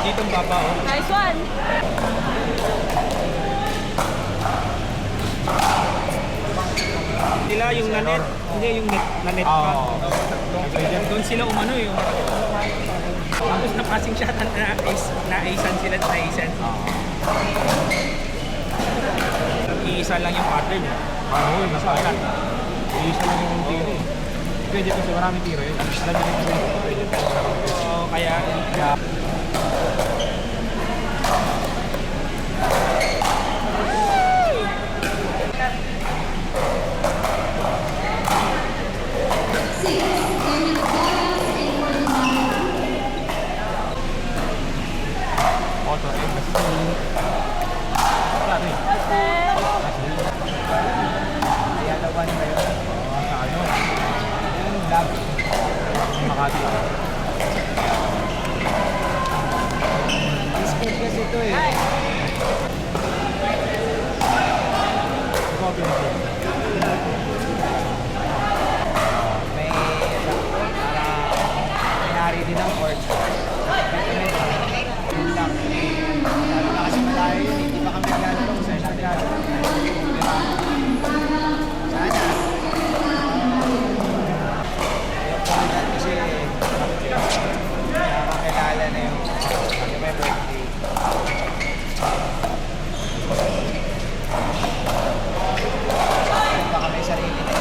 Dito ang baba, oh. Nice one. Sila yung nanet, hindi yung nanet pa. Doon sila umano yung tapos na passing shot na-aisan sila, na-aisan. Iisa lang yung pattern eh. Yun, nasa akin. Iisa lang yung tiro eh. Pwede kasi maraming tiro yun. Dami rin kasi pwede. So, kaya Auto egg kasi ano eh. Kaya laban ba yun? Sa ano? Yung lab. Makati. Biscuit kasi ito eh. Ikaw pinag-ibig. May para may-ari din ng court. Yun lang. Lalo na kasi malayo yun. Hindi pa kami naglalaro kung saan siya naglalaro. Sana. Yung Polygon kasi nakakilala na yung may birthday. Baka may sarili na.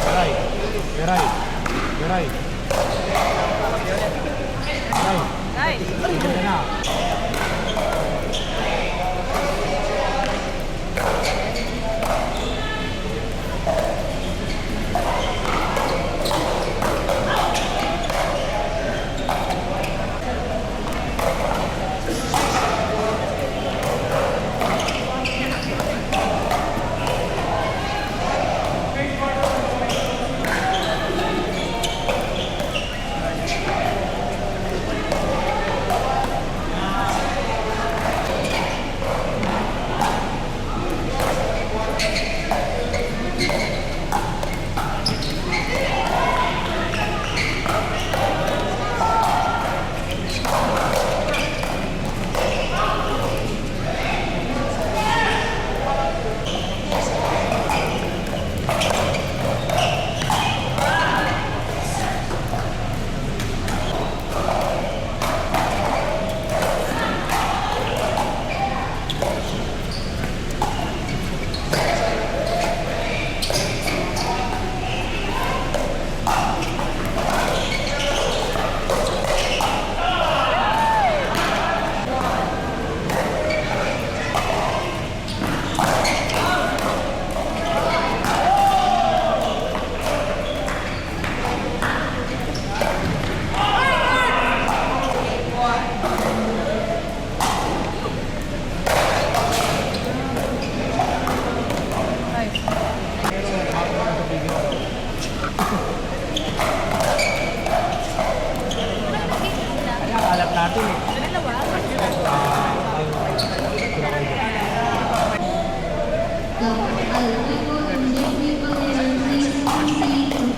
Beray. Beray. Beray. Nice. Tigil na.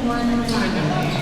Ganyan.